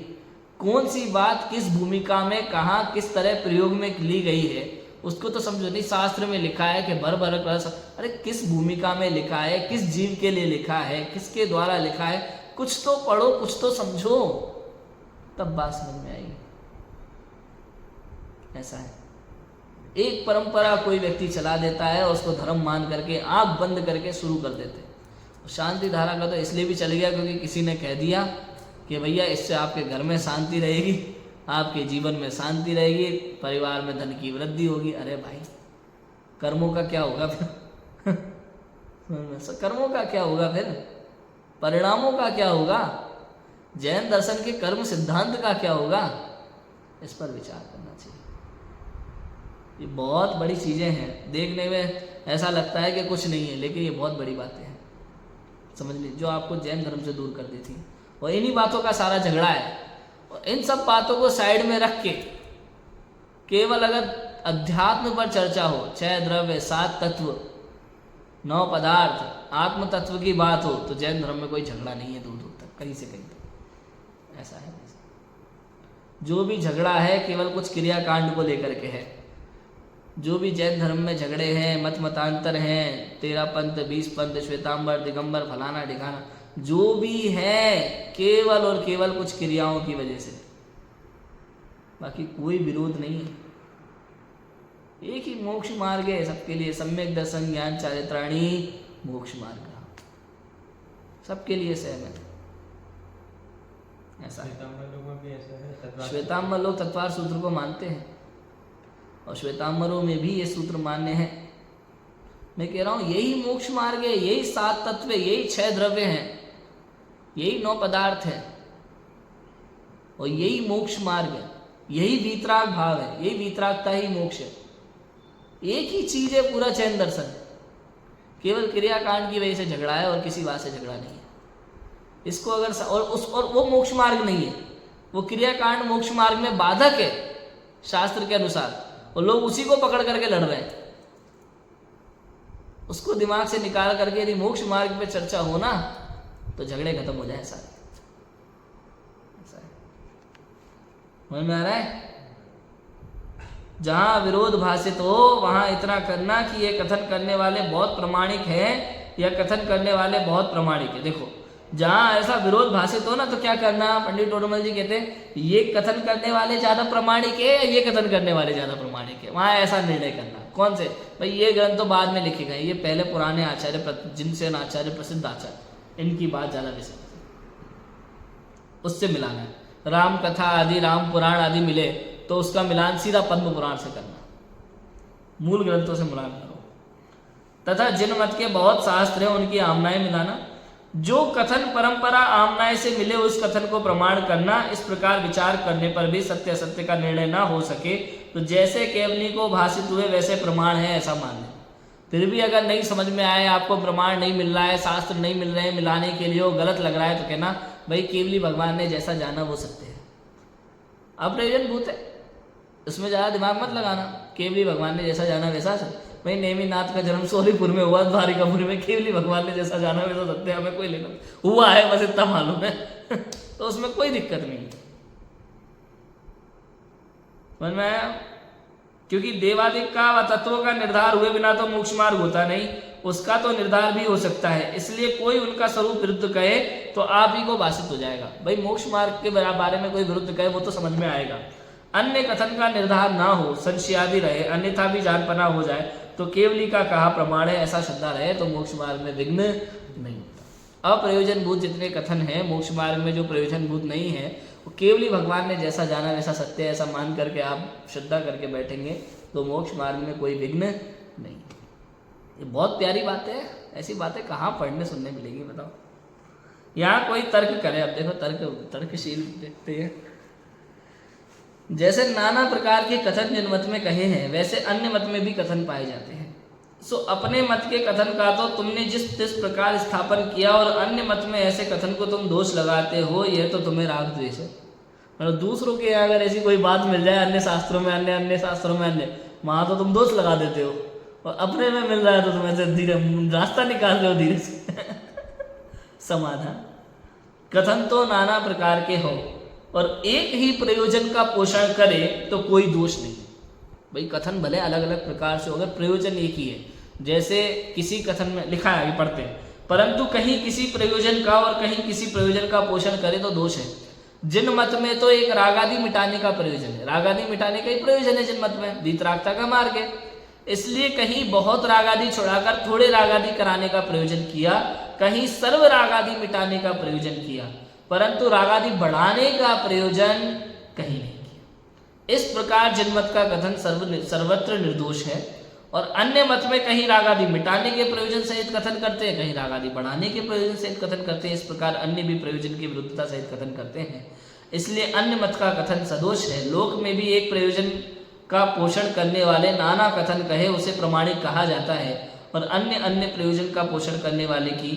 कौन सी बात किस भूमिका में कहाँ किस तरह प्रयोग में ली गई है उसको तो समझो। नहीं, शास्त्र में लिखा है कि भर भर कलश, अरे किस भूमिका में लिखा है, किस जीव के लिए लिखा है, किसके द्वारा लिखा है, कुछ तो पढ़ो, कुछ तो समझो, तब बात समझ में आएगी। ऐसा है, एक परंपरा कोई व्यक्ति चला देता है और उसको धर्म मान करके आंख बंद करके शुरू कर देते हैं। शांति धारा का तो इसलिए भी चल गया क्योंकि किसी ने कह दिया कि भैया इससे आपके घर में शांति रहेगी, आपके जीवन में शांति रहेगी, परिवार में धन की वृद्धि होगी। अरे भाई, कर्मों का क्या होगा फिर? कर्मों का क्या होगा फिर? परिणामों का क्या होगा? जैन दर्शन के कर्म सिद्धांत का क्या होगा? इस पर विचार करना चाहिए। ये बहुत बड़ी चीजें हैं, देखने में ऐसा लगता है कि कुछ नहीं है, लेकिन ये बहुत बड़ी बातें हैं, समझ लीजिए, जो आपको जैन धर्म से दूर कर देती। और इन्हीं बातों का सारा झगड़ा है। और इन सब बातों को साइड में रख के केवल अगर अध्यात्म पर चर्चा हो, 6 द्रव्य, 7 तत्व, 9 पदार्थ, आत्म तत्व की बात हो, तो जैन धर्म में कोई झगड़ा नहीं है दूर दूर तक, कहीं से कहीं तक। ऐसा है, जो भी झगड़ा है केवल कुछ क्रियाकांड को लेकर के है। जो भी जैन धर्म में झगड़े हैं, मत मतांतर हैं, 13 पंथ, 20 पंथ, श्वेतांबर, दिगंबर, फलाना ढिकाना, जो भी है केवल और केवल कुछ क्रियाओं की वजह से, बाकी कोई विरोध नहीं है। एक ही मोक्ष मार्ग है सबके लिए, सम्यक दर्शन ज्ञान चारित्राणी मोक्ष मार्ग, सबके लिए सेम है। ऐसा है। श्वेतांबर लोग तत्वार सूत्र को मानते हैं और श्वेतांबरों में भी ये सूत्र मान्य है। मैं कह रहा हूं यही मोक्ष मार्ग है, यही 7 तत्व, यही 6 द्रव्य हैं, यही 9 पदार्थ है और यही मोक्ष मार्ग है, यही वीतराग भाव है, यही वीतरागता ही मोक्ष है। एक ही चीज है पूरा चैन दर्शन, केवल क्रियाकांड की वजह से झगड़ा है और किसी बात से झगड़ा नहीं है। इसको अगर और वो मोक्ष मार्ग नहीं है, वो क्रियाकांड मोक्ष मार्ग में बाधक है शास्त्र के अनुसार, और लोग उसी को पकड़ करके लड़ रहे हैं। उसको दिमाग से निकाल करके यदि मोक्ष मार्ग पे चर्चा हो ना तो झगड़े खत्म हो जाए सारे। ऐसा है, समझ में आ रहा है? जहां विरोध भाषित हो वहां इतना करना कि ये कथन करने वाले बहुत प्रामाणिक हैं या कथन करने वाले बहुत प्रामाणिक है। देखो जहां ऐसा विरोध भाषित हो ना तो क्या करना, पंडित टोडरमल जी कहते हैं ये कथन करने वाले ज्यादा प्रामाणिक है या ये कथन करने वाले ज्यादा प्रामाणिक है, वहां ऐसा निर्णय करना। कौन से भाई, ये ग्रंथ तो बाद में लिखे गए, ये पहले पुराने आचार्य जिनसेन आचार्य प्रसिद्ध आचार्य, इनकी बात ज्यादा विषय उससे मिलाना है। राम कथा आदि, राम पुराण आदि मिले तो उसका मिलान सीधा पद्म पुराण से करना, मूल ग्रंथों से मिलान करो। तथा जिन मत के बहुत शास्त्र हैं उनकी आमनाएं मिलाना, जो कथन परंपरा आमनाएं से मिले उस कथन को प्रमाण करना। इस प्रकार विचार करने पर भी सत्य असत्य का निर्णय ना हो सके तो जैसे केवली को भाषित हुए वैसे प्रमाण है ऐसा मान लें। फिर भी अगर नहीं समझ में आए, आपको प्रमाण नहीं मिल रहा है, शास्त्र नहीं मिल रहे हैं मिलाने के लिए, वो गलत लग रहा है तो कहना भाई केवली भगवान ने जैसा जाना वो सत्य है, अप्रयोजन भूत है, इसमें ज़्यादा दिमाग मत लगाना। केवली भगवान ने जैसा जाना वैसा सत्य। भाई नेमिनाथ का जन्म सोलीपुर में हुआ, द्वारिकापुर में, केवली भगवान ने जैसा जाना वैसा सत्य, हमें कोई लेना हुआ है बस इतना मालूम है तो उसमें कोई दिक्कत नहीं है, समझ में आया? क्योंकि देवादिक का व तत्वों का निर्धार हुए बिना तो मोक्ष मार्ग होता नहीं, उसका तो निर्धार भी हो सकता है, इसलिए कोई उनका स्वरूप विरुद्ध कहे तो आप ही को भाषित हो जाएगा। भाई मोक्ष मार्ग के बारे में कोई विरुद्ध कहे वो तो समझ में आएगा। अन्य कथन का निर्धार ना हो, संशयादि रहे, अन्यथा भी जानपना हो जाए तो केवली का कहा प्रमाण है ऐसा श्रद्धा रहे तो मोक्ष मार्ग में विघ्न नहीं होता। अप्रयोजनभूत जितने कथन हैं मोक्ष मार्ग में, जो प्रयोजनभूत नहीं है, वो केवली भगवान ने जैसा जाना वैसा सत्य है ऐसा मान करके आप श्रद्धा करके बैठेंगे तो मोक्ष मार्ग में कोई विघ्न नहीं। ये बहुत प्यारी बात है, ऐसी बातें कहाँ पढ़ने सुनने मिलेगी बताओ? यहाँ कोई तर्क करे, अब देखो तर्कशील देखते हैं। जैसे नाना प्रकार के कथन जिन मत में कहे हैं वैसे अन्य मत में भी कथन पाए जाते हैं। सो अपने मत के कथन का तो तुमने जिस प्रकार स्थापन किया और अन्य मत में ऐसे कथन को तुम दोष लगाते हो, यह तो तुम्हें राग द्वेष है। मतलब दूसरों के अगर ऐसी कोई बात मिल जाए अन्य शास्त्रों में, अन्य शास्त्रों में अन्य, वहां तो तुम दोष लगा देते हो, और अपने में मिल रहा है तो तुम ऐसे धीरे रास्ता निकाल रहे हो धीरे से समाधान। कथन तो नाना प्रकार के हो और एक ही प्रयोजन का पोषण करे तो कोई दोष नहीं। भाई कथन भले अलग अलग प्रकार से हो, अगर प्रयोजन एक ही है, जैसे किसी कथन में लिखा है, आगे पढ़ते हैं, परंतु कहीं किसी प्रयोजन का और कहीं किसी प्रयोजन का पोषण करे तो दोष है। जिन मत में तो एक रागादि मिटाने का प्रयोजन है, रागादि मिटाने का ही प्रयोजन है जिन मत में, वीतरागता का मार्ग है, इसलिए कहीं बहुत रागादि छुड़ाकर थोड़े रागादि कराने का प्रयोजन किया, कहीं सर्व रागादि मिटाने का प्रयोजन किया, परंतु रागादि बढ़ाने का प्रयोजन कहीं नहीं किया। इस प्रकार जिनमत का कथन सर्वत्र निर्दोष है और अन्य मत में कहीं रागादि मिटाने के प्रयोजन सहित कथन करते हैं, कहीं रागादि बढ़ाने के प्रयोजन सहित कथन करते हैं। इस प्रकार अन्य भी प्रयोजन की विरुद्धता सहित कथन करते हैं, इसलिए अन्य मत का कथन सदोष है। लोक में भी एक प्रयोजन का पोषण करने वाले नाना कथन कहे उसे प्रमाणिक कहा जाता है और अन्य प्रयोजन का पोषण करने वाले की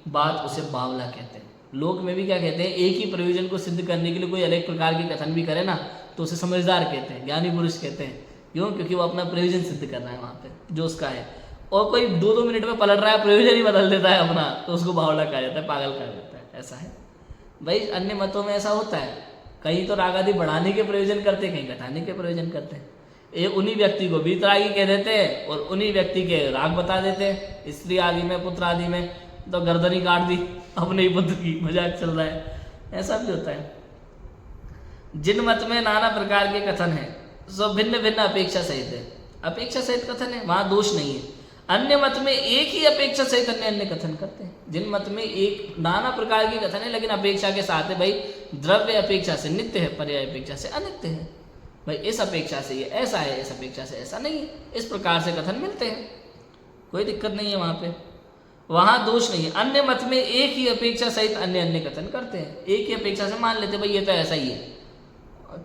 बात उसे बावला कहते हैं। लोक में भी क्या कहते हैं, एक ही प्रयोजन को सिद्ध करने के लिए कोई अलग प्रकार के कथन भी करे ना तो उसे समझदार कहते हैं, ज्ञानी पुरुष कहते हैं। क्यों? क्योंकि वो अपना प्रयोजन सिद्ध कर रहा है वहाँ पे जो उसका है, और कोई 2-2 मिनट में पलट रहा है, प्रयोजन ही बदल देता है अपना, तो उसको बावला कहा जाता है, पागल कहा जाता है। ऐसा है भाई, अन्य मतों में ऐसा होता है, कहीं तो राग आदि बढ़ाने के प्रयोजन करते हैं, कहीं घटाने के प्रयोजन करते हैं। एक उन्हीं व्यक्ति को वीतरागी कह देते हैं और उन्हीं व्यक्ति के राग बता देते हैं, स्त्री आदि में, पुत्र आदि में तो गर्दनी काट दी अपने ही पुत्र की, मजाक चल रहा है, ऐसा भी होता है। जिन मत में नाना प्रकार के कथन है सो भिन्न भिन्न अपेक्षा सहित है, अपेक्षा सहित कथन है, वहां दोष नहीं है। अन्य मत में एक ही अपेक्षा सहित अन्य अन्य कथन करते हैं। जिन मत में एक नाना प्रकार के कथन है लेकिन अपेक्षा के साथ है, भाई द्रव्य अपेक्षा से नित्य है, पर्याय अपेक्षा से अनित्य है, भाई इस अपेक्षा से ये ऐसा है, इस अपेक्षा से ऐसा नहीं है, इस प्रकार से कथन मिलते हैं, कोई दिक्कत नहीं है वहां पे, वहां दोष नहीं है। अन्य मत में एक ही अपेक्षा सहित अन्य अन्य कथन करते हैं, एक ही अपेक्षा से मान लेते भाई ये तो ऐसा ही है,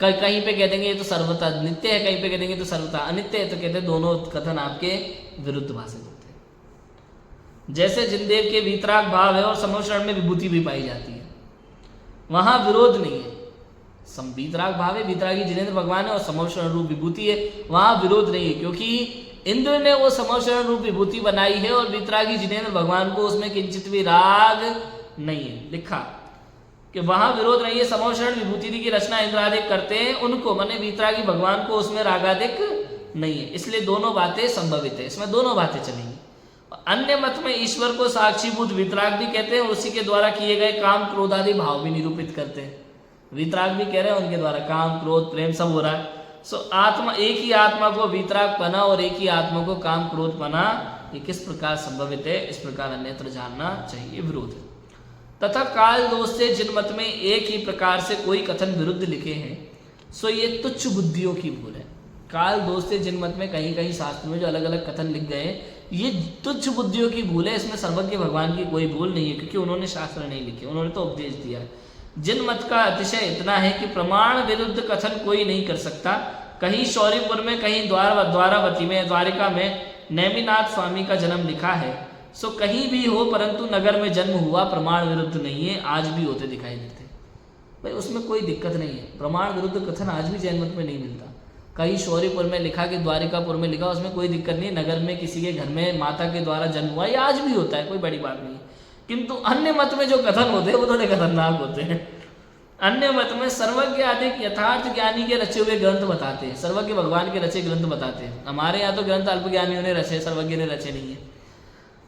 कहीं पे कह देंगे ये तो सर्वथा नित्य है, कहीं पे कह देंगे तो सर्वथा अनित्य है, तो कहते हैं दोनों कथन आपके विरुद्ध भाषित होते हैं। जैसे जिनदेव के वीतराग भाव है और समोशरण में विभूति भी पाई जाती है, वहां विरोध नहीं है। वीतराग भाव है, वीतरागी जिनेंद्र भगवान है और समोशरण रूप विभूति है, वहां विरोध नहीं है, क्योंकि इंद्र ने वो समोशरण रूप विभूति बनाई है और वीतरागी जिनेंद्र भगवान को उसमें किंचित भी राग नहीं है। लिखा कि वहां विरोध नहीं है, समोशरण विभूति की रचना इंद्रादिक करते हैं, उनको माने वीतरागी भगवान को उसमें रागादिक नहीं है, इसलिए दोनों बातें संभवित है, इसमें दोनों बातें चलेंगी। अन्य मत में ईश्वर को साक्षीभूत वीतराग भी कहते हैं, उसी के द्वारा किए गए काम क्रोध आदि भाव भी निरूपित करते हैं। वीतराग भी कह रहे हैं, उनके द्वारा काम क्रोध प्रेम सब हो रहा है। सो आत्मा, एक ही आत्मा को वीतराग पना और एक ही आत्मा को काम क्रोध पना, ये किस प्रकार संभवित है, इस प्रकार अन्यत्र जानना चाहिए, विरोध है। तथा काल दोष से जिन मत में एक ही प्रकार से कोई कथन विरुद्ध लिखे हैं, सो ये तुच्छ बुद्धियों की भूल है। काल दोष से जिन मत में कहीं कहीं शास्त्र में जो अलग अलग कथन लिख गए, ये तुच्छ बुद्धियों की भूल है, इसमें सर्वज्ञ भगवान की कोई भूल नहीं है, क्योंकि उन्होंने शास्त्र नहीं लिखे, उन्होंने तो उपदेश दिया है। जिन मत का अतिशय इतना है कि प्रमाण विरुद्ध कथन कोई नहीं कर सकता। कहीं शौर्यपुर में, कहीं द्वारावती में, द्वारिका में नेमिनाथ स्वामी का जन्म लिखा है, सो कहीं भी हो, परंतु नगर में जन्म हुआ प्रमाण विरुद्ध नहीं है, आज भी होते दिखाई देते, भाई उसमें कोई दिक्कत नहीं है। प्रमाण विरुद्ध कथन आज भी जैन मत में नहीं मिलता। कहीं शौर्यपुर में लिखा कि द्वारिकापुर में लिखा, उसमें कोई दिक्कत नहीं, नगर में किसी के घर में माता के द्वारा जन्म हुआ, ये आज भी होता है, कोई बड़ी बात नहीं है। किंतु अन्य मत में जो कथन होते हैं वो थोड़े खतरनाक होते हैं। अन्य मत में सर्वज्ञ आदि यथार्थ ज्ञानी के रचे हुए ग्रंथ बताते हैं, सर्वज्ञ भगवान के रचे ग्रंथ बताते हैं। हमारे यहाँ तो ग्रंथ अल्पज्ञानियों ने रचे, सर्वज्ञ ने रचे नहीं है,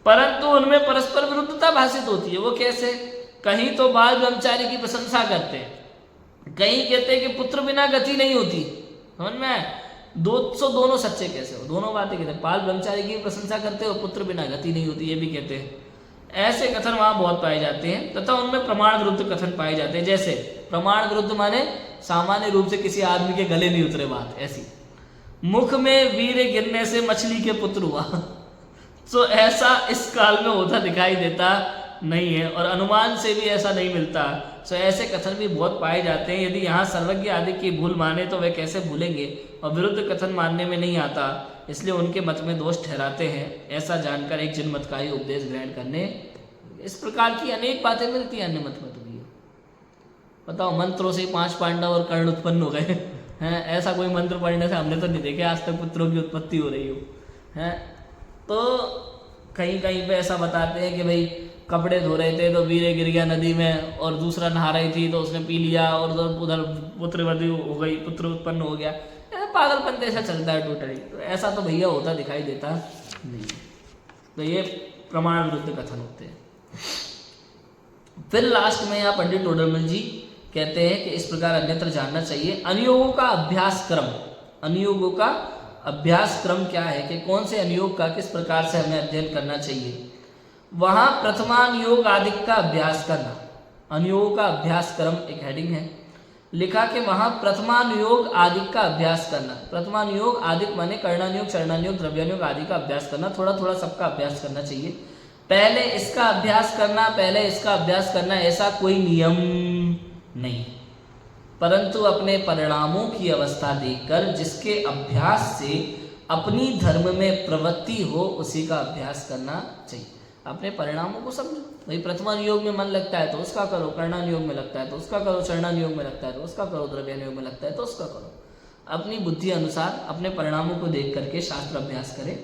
परंतु उनमें परस्पर विरुद्धता भाषित होती है। वो कैसे? कहीं तो बाल ब्रह्मचारी की प्रशंसा करते हैं, कहीं कहते हैं कि पुत्र बिना गति नहीं होती। समझ में? दोनों सच्चे कैसे हो? दोनों बातें कहते हैं, बाल ब्रह्मचारी की प्रशंसा करते हो, पुत्र बिना गति नहीं होती, ये भी कहते हैं। ऐसे कथन वहां बहुत पाए जाते हैं, तथा उनमें प्रमाण विरुद्ध कथन पाए जाते हैं। जैसे प्रमाण विरुद्ध माने सामान्य रूप से किसी आदमी के गले नहीं उतरे बात, ऐसी मुख में वीर गिरने से मछली के पुत्र हुआ तो ऐसा इस काल में होता दिखाई देता नहीं है, और अनुमान से भी ऐसा नहीं मिलता। सो ऐसे कथन भी बहुत पाए जाते हैं। यदि यहाँ सर्वज्ञ आदि की भूल माने तो वे कैसे भूलेंगे, और विरुद्ध कथन मानने में नहीं आता, इसलिए उनके मत में दोष ठहराते हैं। ऐसा जानकर एक जिन मत का ही उपदेश ग्रहण करने, इस प्रकार की अनेक बातें मिलती हैं अन्य मत में। तो भी बताओ, मंत्रों से 5 पांडव और कर्ण उत्पन्न हो गए हैं, ऐसा कोई मंत्र पढ़ने से हमने तो नहीं देखे आज तक पुत्रों की उत्पत्ति हो रही हो है। तो कहीं कहीं पे ऐसा बताते हैं कि भाई कपड़े धो रहे थे तो वीरे गिर गया नदी में, और दूसरा नहा रही थी तो उसने पी लिया, और उधर पुत्रवती हो गई, पुत्र उत्पन्न हो गया। पागलपन ऐसा चलता है टोटली। तो ऐसा तो भैया होता दिखाई देता नहीं। तो ये प्रमाण विरुद्ध कथन होते हैं। फिर लास्ट में यहाँ पंडित टोडरमल जी कहते हैं कि इस प्रकार अन्यत्र जानना चाहिए। अनुयोगों का अभ्यास क्रम, अनुयोगों का अभ्यास क्रम क्या है, कि कौन से अनुयोग का किस प्रकार से हमें अध्ययन करना चाहिए। वहां प्रथमानुयोग आदिक का अभ्यास करना, अनुयोगों का अभ्यास क्रम एक हेडिंग है, लिखा कि वहां प्रथमानुयोग आदिक का अभ्यास करना। प्रथमानुयोग आदिक माने कर्णानुयोग, चरणानुयोग, द्रव्यानुयोग आदि का अभ्यास करना, थोड़ा थोड़ा सबका अभ्यास करना चाहिए। पहले इसका अभ्यास करना, पहले इसका अभ्यास करना, ऐसा कोई नियम नहीं, परंतु अपने परिणामों की अवस्था देखकर जिसके अभ्यास से अपनी धर्म में प्रवृत्ति हो उसी का अभ्यास करना चाहिए। अपने परिणामों को समझो। भाई प्रथमानुयोग में मन लगता है तो उसका करो, कर्णानुयोग में लगता है तो उसका करो, चरणानुयोग में लगता है तो उसका करो, द्रव्यानुयोग में लगता है तो उसका करो। अपनी बुद्धि अनुसार अपने परिणामों को देख करके शास्त्र अभ्यास करें।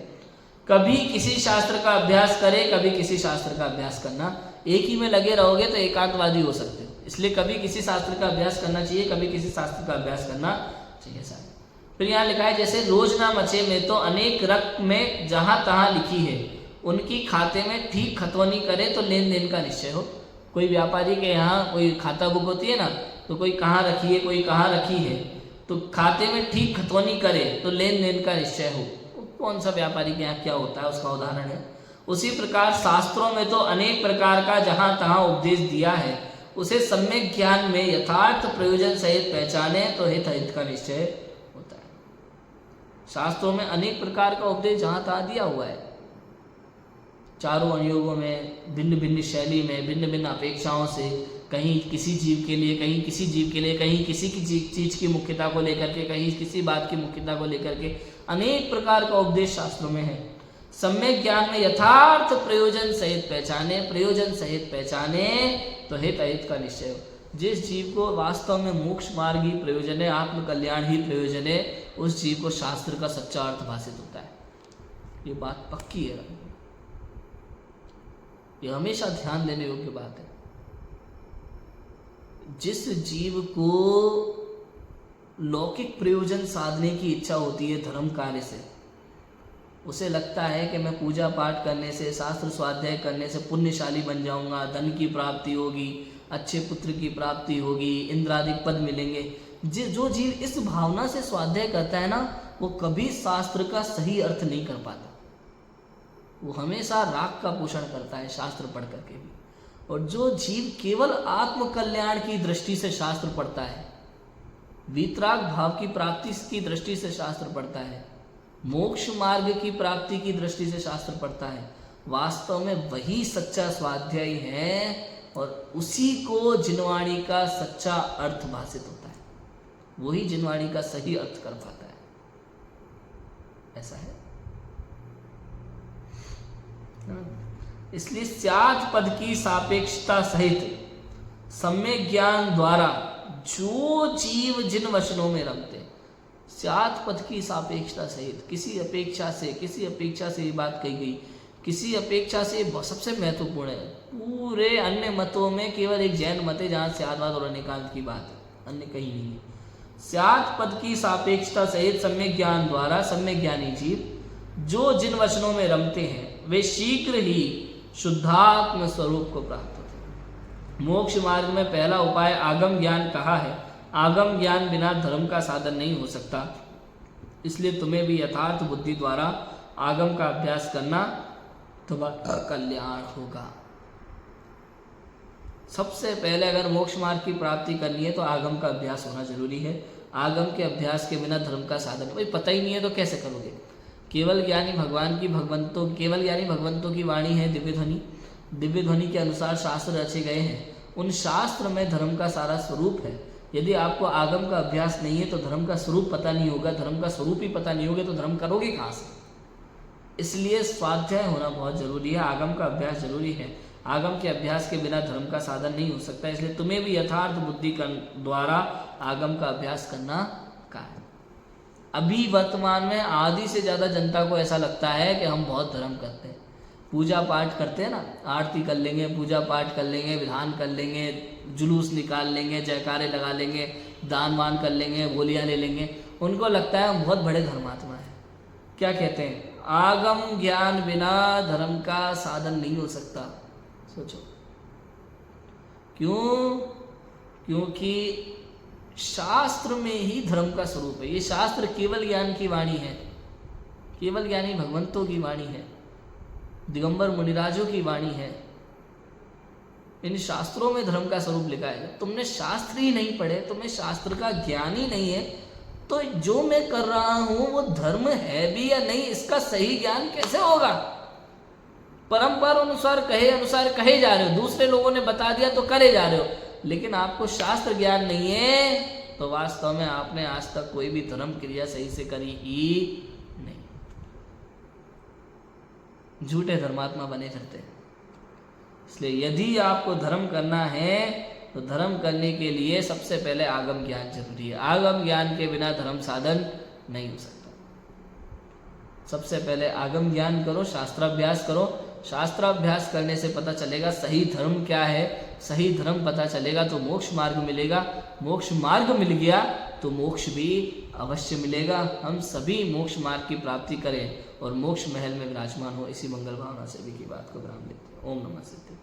कभी किसी शास्त्र का अभ्यास करें, कभी किसी शास्त्र का अभ्यास करना। एक ही में लगे रहोगे तो एकांतवादी हो सकते हो, इसलिए कभी किसी शास्त्र का अभ्यास करना चाहिए, कभी किसी शास्त्र का अभ्यास करना चाहिए साहब। फिर यहाँ लिखा है, जैसे रोज ना मचे में तो अनेक रकम में जहाँ तहाँ लिखी है, उनकी खाते में ठीक खतौनी करे तो लेन देन का निश्चय हो। कोई व्यापारी के यहाँ कोई खाता बुक होती है ना, तो कोई कहाँ रखी है, कोई कहाँ रखी है, तो खाते में ठीक खतौनी करे तो लेन देन का निश्चय हो। कौन सा व्यापारी के यहाँ क्या होता है उसका उदाहरण है। उसी प्रकार शास्त्रों में तो अनेक प्रकार का जहाँ तहाँ उपदेश दिया है, उसे सम्यक ज्ञान में यथार्थ प्रयोजन सहित पहचाने तो हित हित का निश्चय होता है। शास्त्रों में अनेक प्रकार का उपदेश जहाँ तहाँ दिया हुआ है, चारों अनुयोगों में, भिन्न भिन्न शैली में, भिन्न भिन्न अपेक्षाओं से, कहीं किसी जीव के लिए, कहीं किसी जीव के लिए, कहीं किसी की चीज की मुख्यता को लेकर के, कहीं किसी बात की मुख्यता को लेकर के अनेक प्रकार का उपदेश शास्त्रों में है। सम्यक ज्ञान में यथार्थ प्रयोजन सहित पहचाने, प्रयोजन सहित पहचाने तो हित अहित का निश्चय हो। जिस जीव को वास्तव में मोक्ष मार्ग ही प्रयोजन है, आत्म कल्याण ही प्रयोजन है, उस जीव को शास्त्र का सच्चा अर्थ भाषित होता है। ये बात पक्की है, ये हमेशा ध्यान देने योग्य बात है। जिस जीव को लौकिक प्रयोजन साधने की इच्छा होती है धर्म कार्य से, उसे लगता है कि मैं पूजा पाठ करने से, शास्त्र स्वाध्याय करने से पुण्यशाली बन जाऊंगा, धन की प्राप्ति होगी, अच्छे पुत्र की प्राप्ति होगी, इंद्रादिक पद मिलेंगे। जो जीव इस भावना से स्वाध्याय करता है ना, वो कभी शास्त्र का सही अर्थ नहीं कर पाता। वो हमेशा राग का पोषण करता है शास्त्र पढ़ करके भी। और जो जीव केवल आत्म कल्याण की दृष्टि से शास्त्र पढ़ता है, वीतराग भाव की प्राप्ति की दृष्टि से शास्त्र पढ़ता है, मोक्ष मार्ग की प्राप्ति की दृष्टि से शास्त्र पढ़ता है, वास्तव में वही सच्चा स्वाध्यायी है और उसी को जिनवाणी का सच्चा अर्थ भाषित होता है, वही जिनवाणी का सही अर्थ कर पाता है। ऐसा है। इसलिए स्यात् पद की सापेक्षता सहित सम्यक ज्ञान द्वारा जो जीव जिन वचनों में रमते, स्यात् पद की सापेक्षता सहित, किसी अपेक्षा से ये बात कही गई, किसी अपेक्षा से सबसे महत्वपूर्ण है। पूरे अन्य मतों में केवल एक जैन मत है जहाँ स्याद्वाद और अनेकांत की बात है, अन्य कहीं नहीं है। स्यात् पद की सापेक्षता सहित सम्यक ज्ञान द्वारा सम्यक ज्ञानी जीव जो जिन वचनों में रमते हैं वे शीघ्र ही शुद्धात्म स्वरूप को प्राप्त होते हैं। मोक्ष मार्ग में पहला उपाय आगम ज्ञान कहा है। आगम ज्ञान बिना धर्म का साधन नहीं हो सकता, इसलिए तुम्हें भी यथार्थ बुद्धि द्वारा आगम का अभ्यास करना तुम्हारा कल्याण होगा। सबसे पहले अगर मोक्ष मार्ग की प्राप्ति करनी है तो आगम का अभ्यास होना जरूरी है। आगम के अभ्यास के बिना धर्म का साधन, भाई पता ही नहीं है तो कैसे करोगे। केवल ज्ञानी भगवंतों की वाणी है दिव्य ध्वनि के अनुसार शास्त्र रचे गए हैं। उन शास्त्र में धर्म का सारा स्वरूप है। यदि आपको आगम का अभ्यास नहीं है तो धर्म का स्वरूप पता नहीं होगा, धर्म का स्वरूप ही पता नहीं होगा तो धर्म करोगे कहाँ से। इसलिए स्वाध्याय होना बहुत जरूरी है, आगम का अभ्यास जरूरी है। आगम के अभ्यास के बिना धर्म का साधन नहीं हो सकता, इसलिए तुम्हें भी यथार्थ बुद्धि द्वारा आगम का अभ्यास करना का है। अभी वर्तमान में आधी से ज़्यादा जनता को ऐसा लगता है कि हम बहुत धर्म करते हैं, पूजा पाठ करते हैं ना, आरती कर लेंगे, पूजा पाठ कर लेंगे, विधान कर लेंगे, जुलूस निकाल लेंगे, जयकारे लगा लेंगे, दान वान कर लेंगे, बोलियाँ ले लेंगे, उनको लगता है हम बहुत बड़े धर्मात्मा हैं। क्या कहते हैं, आगम ज्ञान बिना धर्म का साधन नहीं हो सकता। सोचो क्यों? क्योंकि शास्त्र में ही धर्म का स्वरूप है। ये शास्त्र केवल ज्ञान की वाणी है, केवल ज्ञानी भगवंतों की वाणी है, दिगंबर मुनिराजों की वाणी है। इन शास्त्रों में धर्म का स्वरूप लिखा है। तुमने शास्त्र ही नहीं पढ़े, तुम्हें शास्त्र का ज्ञान ही नहीं है, तो जो मैं कर रहा हूं वो धर्म है भी या नहीं इसका सही ज्ञान कैसे होगा। परंपरा अनुसार कहे जा रहे हो, दूसरे लोगों ने बता दिया तो करे जा रहे हो, लेकिन आपको शास्त्र ज्ञान नहीं है तो वास्तव में आपने आज तक कोई भी धर्म क्रिया सही से करी ही नहीं, झूठे धर्मात्मा बने फिरते हैं। इसलिए यदि आपको धर्म करना है तो धर्म करने के लिए सबसे पहले आगम ज्ञान जरूरी है। आगम ज्ञान के बिना धर्म साधन नहीं हो सकता। सबसे पहले आगम ज्ञान करो, शास्त्राभ्यास करो। शास्त्राभ्यास करने से पता चलेगा सही धर्म क्या है, सही धर्म पता चलेगा तो मोक्ष मार्ग मिलेगा। मोक्ष मार्ग मिल गया तो मोक्ष भी अवश्य मिलेगा। हम सभी मोक्ष मार्ग की प्राप्ति करें और मोक्ष महल में विराजमान हो, इसी मंगल भावना से भी की बात को विराम देते हैं। ओम नमः सिद्धि।